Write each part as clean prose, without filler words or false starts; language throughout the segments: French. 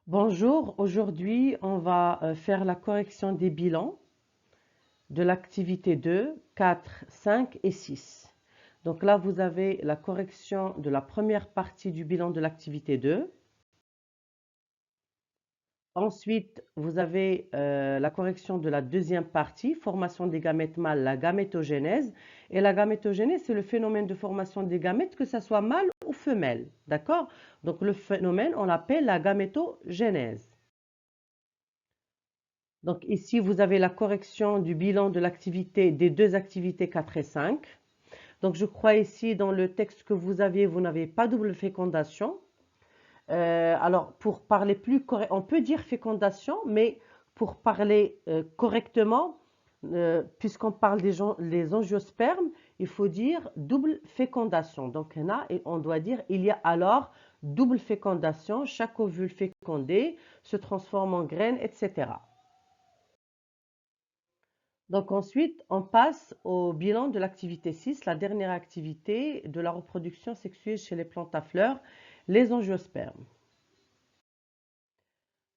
Bonjour, aujourd'hui on va faire la correction des bilans de l'activité 2, 4, 5 et 6. Donc là vous avez la correction de la première partie du bilan de l'activité 2. Ensuite vous avez la correction de la deuxième partie, formation des gamètes mâles, la gamétogénèse. Et la gamétogénèse c'est le phénomène de formation des gamètes, que ce soit mâle ou femelle. D'accord? Donc le phénomène on l'appelle la gamétogénèse. Donc ici, vous avez la correction du bilan de l'activité des deux activités 4 et 5. Donc je crois ici dans le texte que vous aviez, vous n'avez pas double fécondation. Alors pour parler plus correct, on peut dire fécondation, mais pour parler correctement, puisqu'on parle des angiospermes, il faut dire double fécondation. Donc on doit dire il y a alors double fécondation, chaque ovule fécondé se transforme en graine, etc. Donc ensuite, on passe au bilan de l'activité 6, la dernière activité de la reproduction sexuée chez les plantes à fleurs, les angiospermes.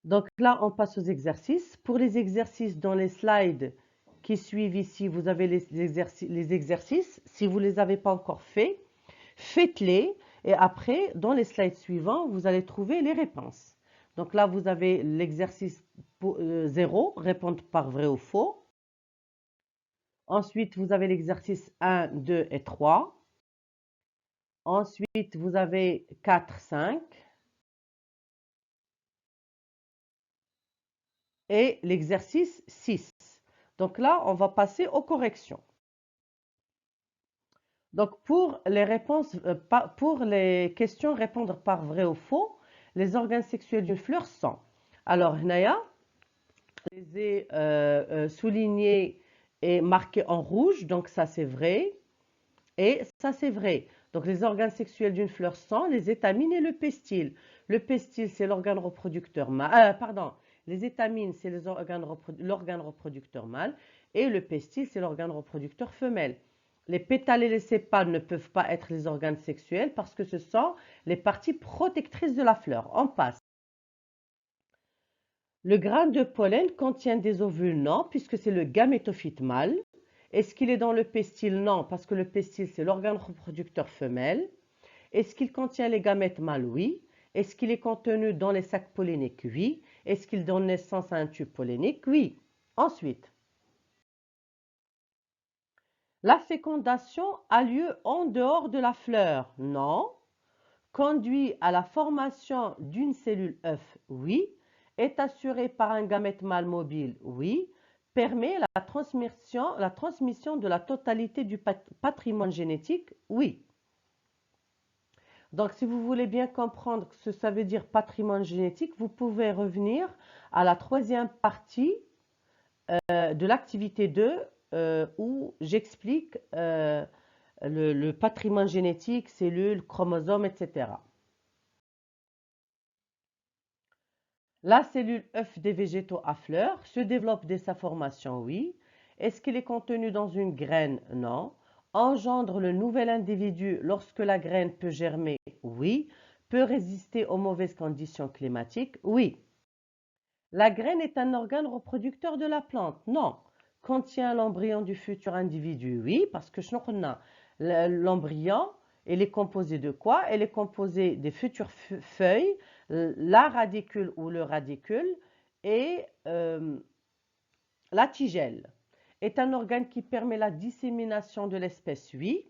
Donc là, on passe aux exercices. Pour les exercices dans les slides qui suivent ici, vous avez les exercices. Si vous ne les avez pas encore faits, faites-les. Et après, dans les slides suivants, vous allez trouver les réponses. Donc là, vous avez l'exercice 0, répondre par vrai ou faux. Ensuite, vous avez l'exercice 1, 2 et 3. Ensuite, vous avez 4, 5 et l'exercice 6. Donc là, on va passer aux corrections. Donc pour les questions répondre par vrai ou faux, les organes sexuels d'une fleur sont. Alors, Naya, je les ai soulignés et marqués en rouge, donc ça c'est vrai. Et ça, c'est vrai. Donc, les organes sexuels d'une fleur sont les étamines et le pistil. Le pistil, c'est l'organe reproducteur mâle. Pardon, les étamines, c'est l'organe reproducteur mâle. Et le pistil, c'est l'organe reproducteur femelle. Les pétales et les sépales ne peuvent pas être les organes sexuels parce que ce sont les parties protectrices de la fleur. On passe. Le grain de pollen contient des ovules, non, puisque c'est le gamétophyte mâle. Est-ce qu'il est dans le pistil? Non, parce que le pistil, c'est l'organe reproducteur femelle. Est-ce qu'il contient les gamètes mâles? Oui. Est-ce qu'il est contenu dans les sacs polliniques? Oui. Est-ce qu'il donne naissance à un tube pollinique? Oui. Ensuite, la fécondation a lieu en dehors de la fleur? Non. Conduit à la formation d'une cellule œuf? Oui. Est assuré par un gamète mâle mobile? Oui. Permet la transmission de la totalité du patrimoine génétique? Oui. Donc, si vous voulez bien comprendre ce que ça veut dire patrimoine génétique, vous pouvez revenir à la troisième partie de l'activité 2 où j'explique le patrimoine génétique, cellules, chromosomes, etc. La cellule œuf des végétaux à fleurs se développe dès sa formation, oui. Est-ce qu'il est contenu dans une graine? Non. Engendre le nouvel individu lorsque la graine peut germer? Oui. Peut résister aux mauvaises conditions climatiques? Oui. La graine est un organe reproducteur de la plante? Non. Contient l'embryon du futur individu? Oui, parce que l'embryon, elle est composée de quoi? Elle est composée des futures feuilles, la radicule ou le radicule et la tigelle. Est un organe qui permet la dissémination de l'espèce? Oui.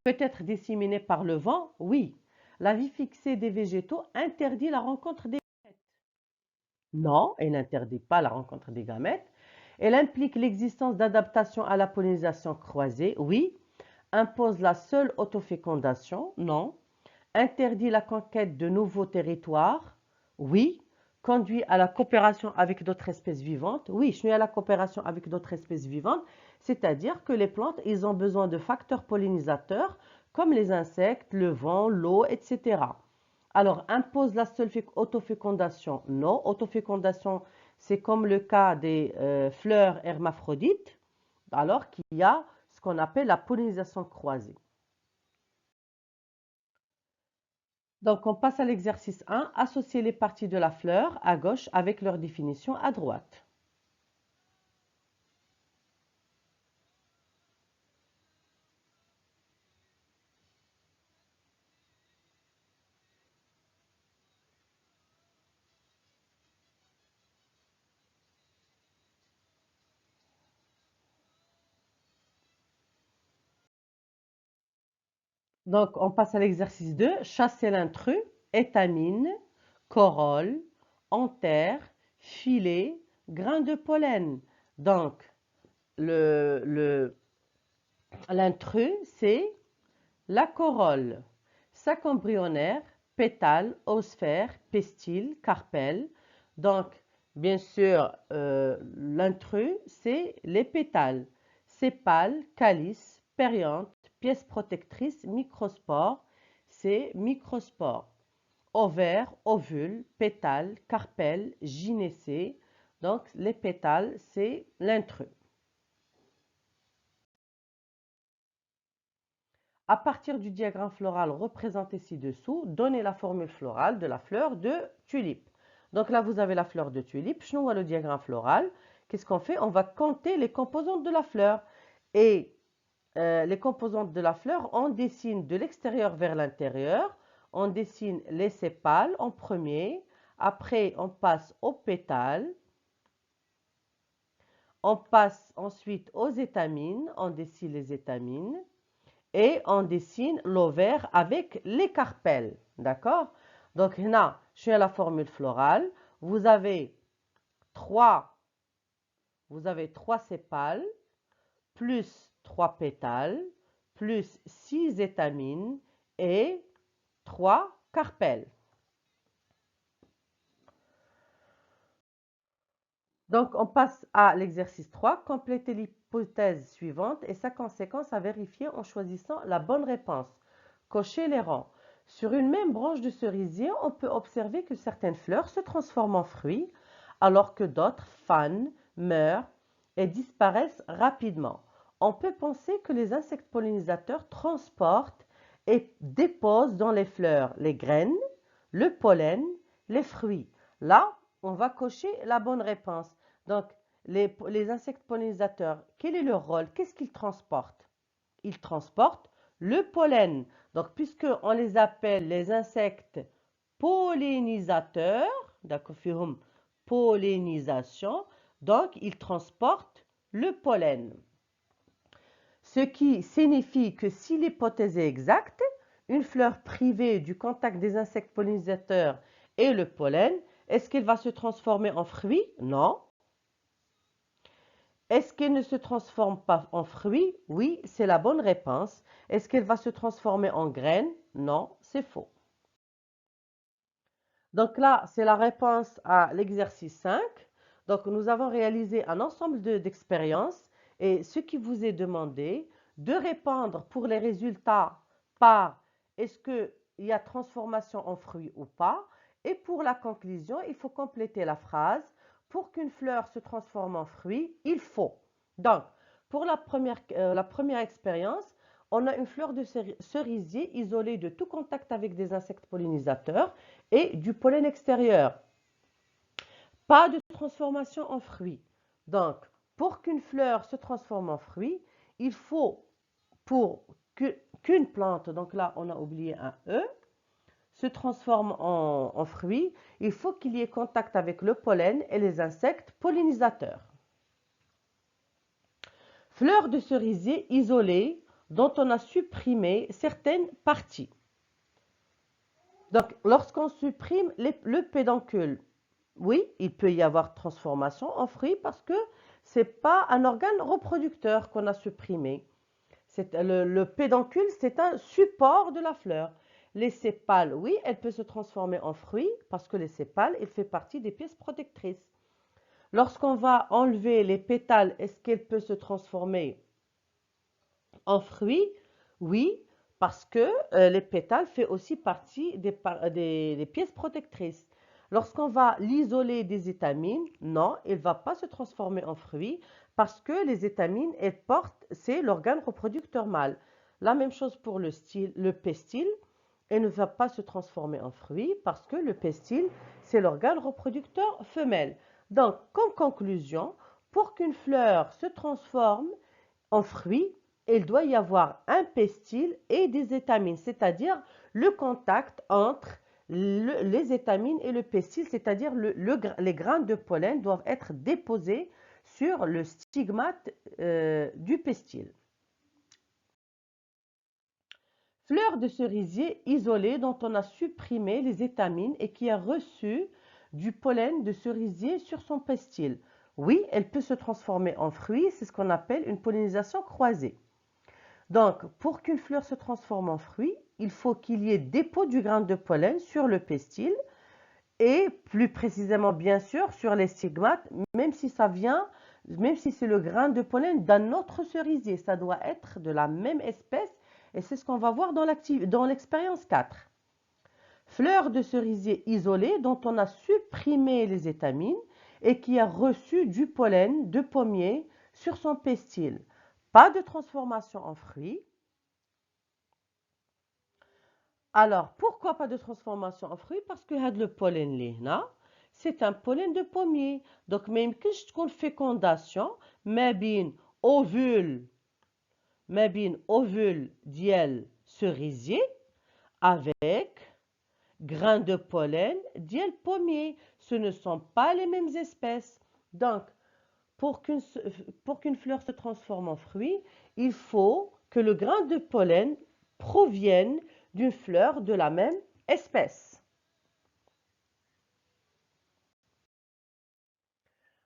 Peut être disséminé par le vent? Oui. La vie fixée des végétaux interdit la rencontre des gamètes? Non, elle n'interdit pas la rencontre des gamètes. Elle implique l'existence d'adaptation à la pollinisation croisée? Oui. Impose la seule autofécondation? Non. Interdit la conquête de nouveaux territoires? Oui. Conduit à la coopération avec d'autres espèces vivantes? Oui, je suis à la coopération avec d'autres espèces vivantes, c'est-à-dire que les plantes, ils ont besoin de facteurs pollinisateurs comme les insectes, le vent, l'eau, etc. Alors, impose la seule autofécondation? Non. Autofécondation, c'est comme le cas des fleurs hermaphrodites, alors qu'il y a ce qu'on appelle la pollinisation croisée. Donc, on passe à l'exercice 1, associer les parties de la fleur à gauche avec leur définition à droite. Donc, on passe à l'exercice 2, chasser l'intrus, étamine, corolle, anthère, filet, grain de pollen. Donc, l'intrus, c'est la corolle, sac embryonnaire, pétale, osphère, pistil, carpelle. Donc, bien sûr, l'intrus, c'est les pétales, sépales, calice, périanthe, pièce protectrice, microspore, c'est microspore. Ovaire, ovule, pétale, carpelle, gynécée. Donc, les pétales, c'est l'intrus. À partir du diagramme floral représenté ci-dessous, donnez la formule florale de la fleur de tulipe. Donc là, vous avez la fleur de tulipe. Je vois le diagramme floral. Qu'est-ce qu'on fait? On va compter les composantes de la fleur. Et les composantes de la fleur, on dessine de l'extérieur vers l'intérieur. On dessine les sépales en premier. Après, on passe aux pétales. On passe ensuite aux étamines. On dessine les étamines. Et on dessine l'ovaire avec les carpelles. D'accord? Donc, là, je suis à la formule florale. Vous avez trois, sépales, plus 3 pétales, plus 6 étamines et 3 carpelles. Donc, on passe à l'exercice 3. Complétez l'hypothèse suivante et sa conséquence à vérifier en choisissant la bonne réponse. Cochez les rangs. Sur une même branche de cerisier, on peut observer que certaines fleurs se transforment en fruits, alors que d'autres fanent, meurent et disparaissent rapidement. On peut penser que les insectes pollinisateurs transportent et déposent dans les fleurs les graines, le pollen, les fruits. Là, on va cocher la bonne réponse. Donc, les insectes pollinisateurs, quel est leur rôle? Qu'est-ce qu'ils transportent? Ils transportent le pollen. Donc, puisqu'on les appelle les insectes pollinisateurs, d'accord, pollinisation, donc ils transportent le pollen. Ce qui signifie que si l'hypothèse est exacte, une fleur privée du contact des insectes pollinisateurs et le pollen, est-ce qu'elle va se transformer en fruit? Non. Est-ce qu'elle ne se transforme pas en fruit? Oui, c'est la bonne réponse. Est-ce qu'elle va se transformer en graine? Non, c'est faux. Donc là, c'est la réponse à l'exercice 5. Donc nous avons réalisé un ensemble d'expériences et ce qui vous est demandé de répondre pour les résultats par est-ce qu'il y a transformation en fruit ou pas. Et pour la conclusion, il faut compléter la phrase. Pour qu'une fleur se transforme en fruit, il faut. Donc, pour la première expérience, on a une fleur de cerisier isolée de tout contact avec des insectes pollinisateurs et du pollen extérieur. Pas de transformation en fruit. Donc, pour qu'une fleur se transforme en fruit, il faut, pour qu'une plante, donc là on a oublié un E, se transforme en fruit, il faut qu'il y ait contact avec le pollen et les insectes pollinisateurs. Fleur de cerisier isolée dont on a supprimé certaines parties. Donc, lorsqu'on supprime le pédoncule, oui, il peut y avoir transformation en fruit parce que ce n'est pas un organe reproducteur qu'on a supprimé. Le pédoncule, c'est un support de la fleur. Les sépales, oui, elle peut se transformer en fruit parce que les sépales, il fait partie des pièces protectrices. Lorsqu'on va enlever les pétales, est-ce qu'elle peut se transformer en fruit? Oui, parce que les pétales font aussi partie des pièces protectrices. Lorsqu'on va l'isoler des étamines, non, elle ne va pas se transformer en fruit parce que les étamines, elles portent, c'est l'organe reproducteur mâle. La même chose pour le pistil. et ne va pas se transformer en fruit parce que le pistil, c'est l'organe reproducteur femelle. Donc, comme conclusion, pour qu'une fleur se transforme en fruit, il doit y avoir un pistil et des étamines, c'est-à-dire le contact entre les étamines et le pistil, c'est-à-dire les grains de pollen doivent être déposés sur le stigmate du pistil. Fleur de cerisier isolée dont on a supprimé les étamines et qui a reçu du pollen de cerisier sur son pistil. Oui, elle peut se transformer en fruit, c'est ce qu'on appelle une pollinisation croisée. Donc, pour qu'une fleur se transforme en fruit, il faut qu'il y ait dépôt du grain de pollen sur le pistil et plus précisément, bien sûr, sur les stigmates, même si c'est le grain de pollen d'un autre cerisier, ça doit être de la même espèce et c'est ce qu'on va voir dans l'expérience 4. Fleur de cerisier isolée dont on a supprimé les étamines et qui a reçu du pollen de pommier sur son pistil. Pas de transformation en fruit. Alors, pourquoi pas de transformation en fruit? Parce que le pollen là, c'est un pollen de pommier. Donc, même que je تكون fécondation, ما بين ovule ديال cerisier avec grains de pollen ديال pommier. Ce ne sont pas les mêmes espèces. Donc, pour qu'une fleur se transforme en fruit, il faut que le grain de pollen provienne d'une fleur de la même espèce.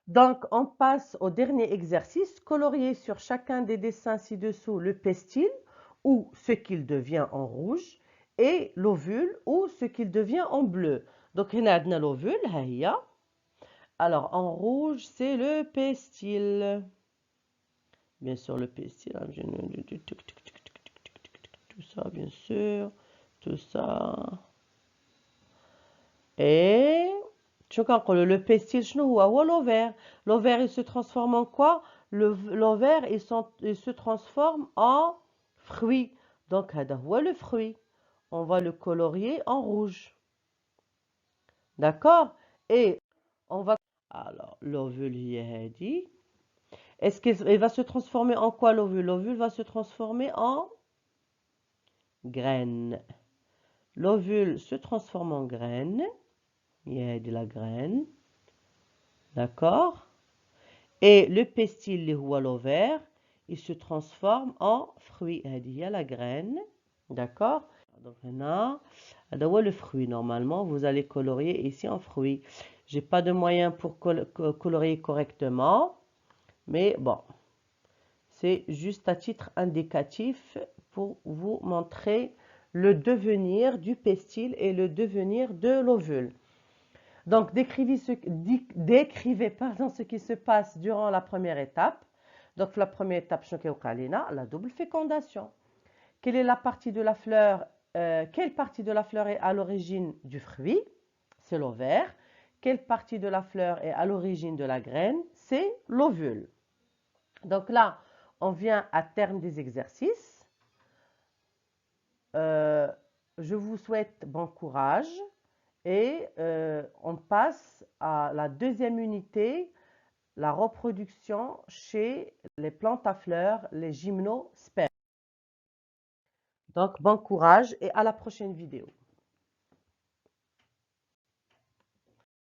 Donc, on passe au dernier exercice. Colorier sur chacun des dessins ci-dessous le pistil ou ce qu'il devient en rouge et l'ovule ou ce qu'il devient en bleu. Donc, on a l'ovule, alors en rouge, c'est le pistil. Bien sûr, le pistil, tout ça, bien sûr, tout ça. Et le pistil, l'ovaire. L'ovaire, il se transforme en quoi? L'ovaire, il se transforme en fruit. Donc, le fruit. On va le colorier en rouge. D'accord? Et on va... Alors, l'ovule, il est dit. Est-ce qu'il va se transformer en quoi l'ovule? L'ovule va se transformer en graine. L'ovule se transforme en graine. Il y a de la graine. D'accord? Et le pistil, l'ovaire, il se transforme en fruit. Il y a la graine. D'accord? Donc maintenant, le fruit. Normalement, vous allez colorier ici en fruit. J'ai pas de moyen pour colorier correctement. Mais bon, c'est juste à titre indicatif pour vous montrer le devenir du pistil et le devenir de l'ovule. Donc, décrivez ce qui se passe durant la première étape. Donc, la première étape, la double fécondation. Quelle est la partie de la fleur, quelle partie de la fleur est à l'origine du fruit? C'est l'ovaire. Quelle partie de la fleur est à l'origine de la graine? C'est l'ovule. Donc là, on vient à terme des exercices. Je vous souhaite bon courage et on passe à la deuxième unité, la reproduction chez les plantes à fleurs, les gymnospermes. Donc bon courage et à la prochaine vidéo.